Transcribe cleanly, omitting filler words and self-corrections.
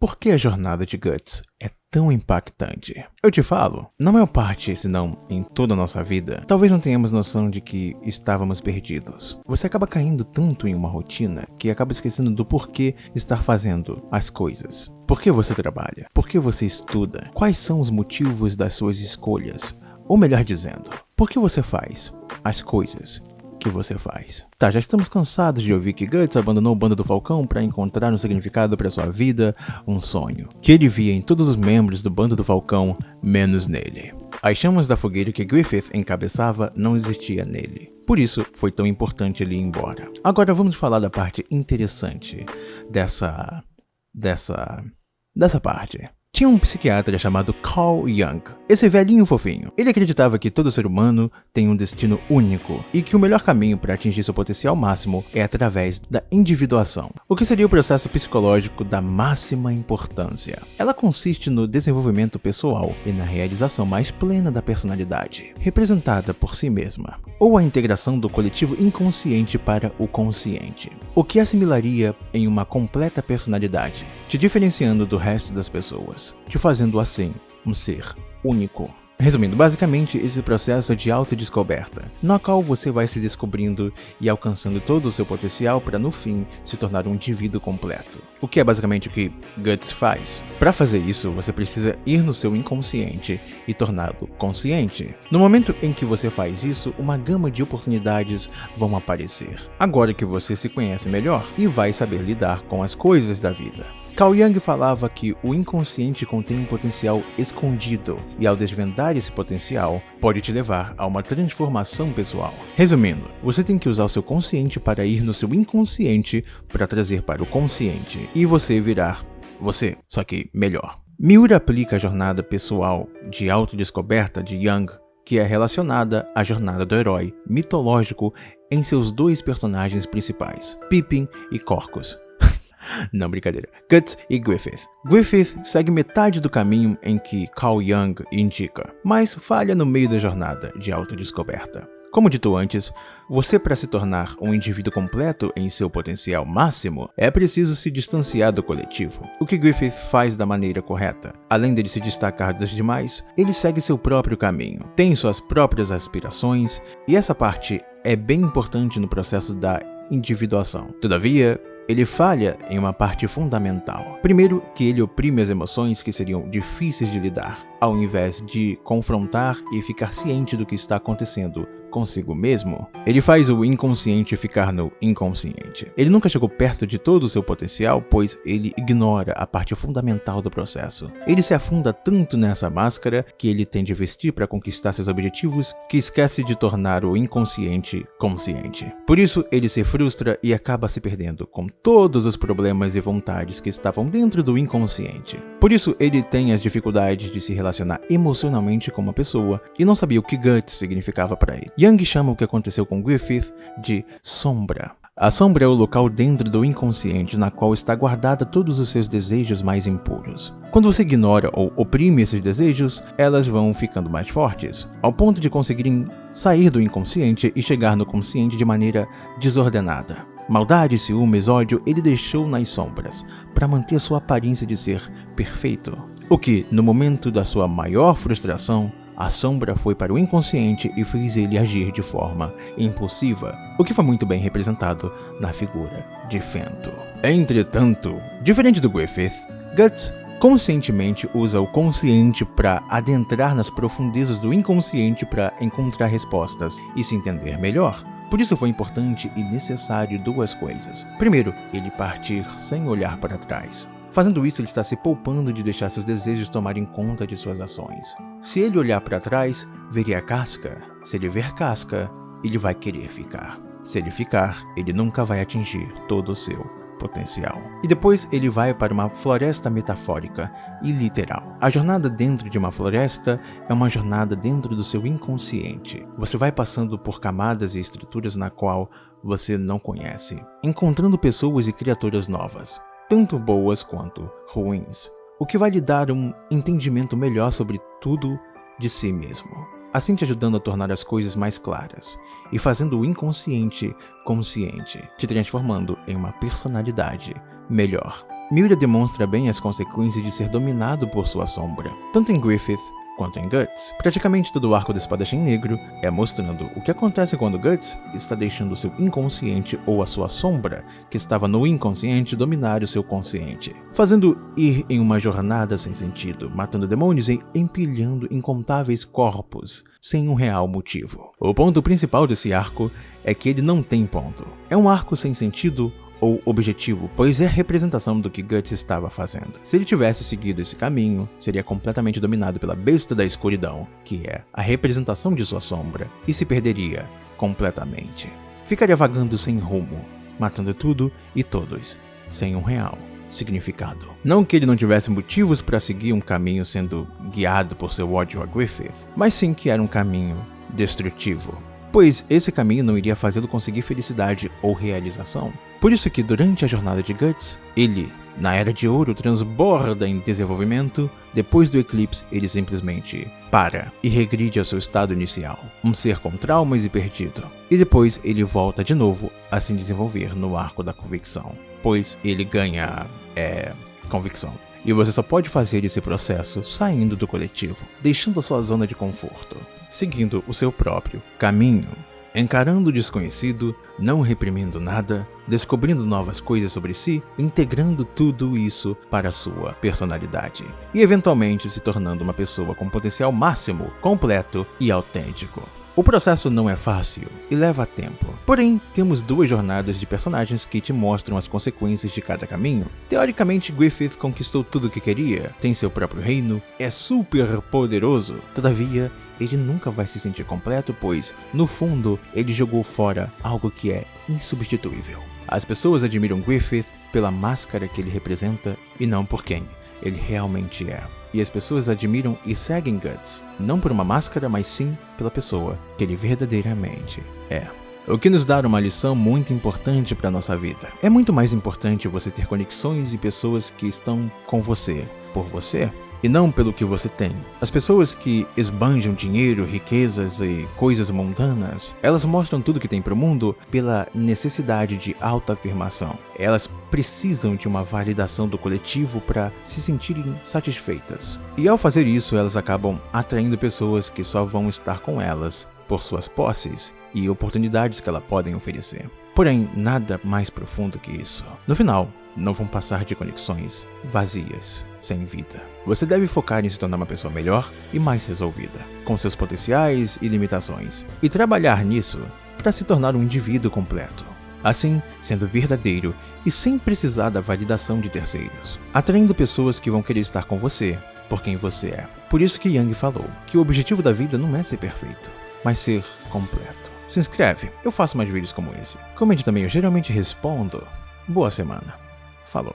Por que a jornada de Guts é tão impactante? Eu te falo, na maior parte, se não em toda a nossa vida, talvez não tenhamos noção de que estávamos perdidos. Você acaba caindo tanto em uma rotina que acaba esquecendo do porquê estar fazendo as coisas. Por que você trabalha? Por que você estuda? Quais são os motivos das suas escolhas? Ou melhor dizendo, por que você faz as coisas que você faz? Tá, já estamos cansados de ouvir que Guts abandonou o bando do Falcão para encontrar um significado para sua vida, um sonho, que ele via em todos os membros do bando do Falcão, menos nele. As chamas da fogueira que Griffith encabeçava não existia nele. Por isso, foi tão importante ele ir embora. Agora vamos falar da parte interessante dessa parte. Tinha um psiquiatra chamado Carl Jung, esse velhinho fofinho. Ele acreditava que todo ser humano tem um destino único e que o melhor caminho para atingir seu potencial máximo é através da individuação, o que seria o processo psicológico da máxima importância. Ela consiste no desenvolvimento pessoal e na realização mais plena da personalidade, representada por si mesma, ou a integração do coletivo inconsciente para o consciente, o que assimilaria em uma completa personalidade, te diferenciando do resto das pessoas, te fazendo assim um ser único. Resumindo, basicamente esse processo de autodescoberta, no qual você vai se descobrindo e alcançando todo o seu potencial para no fim se tornar um indivíduo completo. O que é basicamente o que Guts faz. Para fazer isso, você precisa ir no seu inconsciente e torná-lo consciente. No momento em que você faz isso, uma gama de oportunidades vão aparecer. Agora que você se conhece melhor e vai saber lidar com as coisas da vida. Carl Jung falava que o inconsciente contém um potencial escondido e ao desvendar esse potencial, pode te levar a uma transformação pessoal. Resumindo, você tem que usar o seu consciente para ir no seu inconsciente para trazer para o consciente e você virar você, só que melhor. Miura aplica a jornada pessoal de autodescoberta de Jung, que é relacionada à jornada do herói mitológico em seus dois personagens principais, Pippin e Corcus. Não, brincadeira. Guts e Griffith. Griffith segue metade do caminho em que Carl Jung indica, mas falha no meio da jornada de autodescoberta. Como dito antes, você para se tornar um indivíduo completo em seu potencial máximo, é preciso se distanciar do coletivo, o que Griffith faz da maneira correta. Além de se destacar dos demais, ele segue seu próprio caminho, tem suas próprias aspirações, e essa parte é bem importante no processo da individuação. Todavia, ele falha em uma parte fundamental. Primeiro, que ele oprime as emoções que seriam difíceis de lidar, ao invés de confrontar e ficar ciente do que está acontecendo consigo mesmo. Ele faz o inconsciente ficar no inconsciente. Ele nunca chegou perto de todo o seu potencial, pois ele ignora a parte fundamental do processo. Ele se afunda tanto nessa máscara que ele tem de vestir para conquistar seus objetivos que esquece de tornar o inconsciente consciente. Por isso, ele se frustra e acaba se perdendo com todos os problemas e vontades que estavam dentro do inconsciente. Por isso, ele tem as dificuldades de se relacionar emocionalmente com uma pessoa e não sabia o que Guts significava para ele. Jung chama o que aconteceu com Griffith de sombra. A sombra é o local dentro do inconsciente na qual está guardada todos os seus desejos mais impuros. Quando você ignora ou oprime esses desejos, elas vão ficando mais fortes, ao ponto de conseguirem sair do inconsciente e chegar no consciente de maneira desordenada. Maldade, ciúmes, ódio, ele deixou nas sombras, para manter sua aparência de ser perfeito. O que, no momento da sua maior frustração, a sombra foi para o inconsciente e fez ele agir de forma impulsiva, o que foi muito bem representado na figura de Fento. Entretanto, diferente do Griffith, Guts conscientemente usa o consciente para adentrar nas profundezas do inconsciente para encontrar respostas e se entender melhor. Por isso foi importante e necessário duas coisas. Primeiro, ele partir sem olhar para trás. Fazendo isso, ele está se poupando de deixar seus desejos tomarem conta de suas ações. Se ele olhar para trás, veria casca. Se ele ver casca, ele vai querer ficar. Se ele ficar, ele nunca vai atingir todo o seu potencial. E depois ele vai para uma floresta metafórica e literal. A jornada dentro de uma floresta é uma jornada dentro do seu inconsciente. Você vai passando por camadas e estruturas na qual você não conhece, encontrando pessoas e criaturas novas, tanto boas quanto ruins, o que vai lhe dar um entendimento melhor sobre tudo de si mesmo, assim te ajudando a tornar as coisas mais claras e fazendo o inconsciente consciente, te transformando em uma personalidade melhor. Miura demonstra bem as consequências de ser dominado por sua sombra, tanto em Griffith quanto em Guts. Praticamente todo o arco do Espadachim Negro é mostrando o que acontece quando Guts está deixando seu inconsciente ou a sua sombra, que estava no inconsciente, dominar o seu consciente, fazendo ir em uma jornada sem sentido, matando demônios e empilhando incontáveis corpos, sem um real motivo. O ponto principal desse arco é que ele não tem ponto. É um arco sem sentido ou objetivo, pois é a representação do que Guts estava fazendo. Se ele tivesse seguido esse caminho, seria completamente dominado pela besta da escuridão, que é a representação de sua sombra, e se perderia completamente. Ficaria vagando sem rumo, matando tudo e todos, sem um real significado. Não que ele não tivesse motivos para seguir um caminho sendo guiado por seu ódio a Griffith, mas sim que era um caminho destrutivo, pois esse caminho não iria fazê-lo conseguir felicidade ou realização. Por isso que durante a jornada de Guts, ele, na Era de Ouro, transborda em desenvolvimento. Depois do eclipse, ele simplesmente para e regride ao seu estado inicial, um ser com traumas e perdido. E depois ele volta de novo a se desenvolver no arco da convicção, pois ele ganha convicção. E você só pode fazer esse processo saindo do coletivo, deixando a sua zona de conforto, seguindo o seu próprio caminho, encarando o desconhecido, não reprimindo nada, descobrindo novas coisas sobre si, integrando tudo isso para a sua personalidade e eventualmente se tornando uma pessoa com potencial máximo, completo e autêntico. O processo não é fácil e leva tempo, porém temos duas jornadas de personagens que te mostram as consequências de cada caminho. Teoricamente, Griffith conquistou tudo o que queria, tem seu próprio reino, é super poderoso, todavia ele nunca vai se sentir completo, pois, no fundo, ele jogou fora algo que é insubstituível. As pessoas admiram Griffith pela máscara que ele representa e não por quem ele realmente é. E as pessoas admiram e seguem Guts, não por uma máscara, mas sim pela pessoa que ele verdadeiramente é. O que nos dá uma lição muito importante para nossa vida. É muito mais importante você ter conexões e pessoas que estão com você, por você, e não pelo que você tem. As pessoas que esbanjam dinheiro, riquezas e coisas mundanas, elas mostram tudo que tem para o mundo pela necessidade de autoafirmação. Elas precisam de uma validação do coletivo para se sentirem satisfeitas. E ao fazer isso, elas acabam atraindo pessoas que só vão estar com elas por suas posses e oportunidades que elas podem oferecer. Porém, nada mais profundo que isso. No final, não vão passar de conexões vazias, sem vida. Você deve focar em se tornar uma pessoa melhor e mais resolvida, com seus potenciais e limitações, e trabalhar nisso para se tornar um indivíduo completo. Assim, sendo verdadeiro e sem precisar da validação de terceiros, atraindo pessoas que vão querer estar com você por quem você é. Por isso que Jung falou que o objetivo da vida não é ser perfeito, mas ser completo. Se inscreve, eu faço mais vídeos como esse. Comente também, eu geralmente respondo. Boa semana. Falou.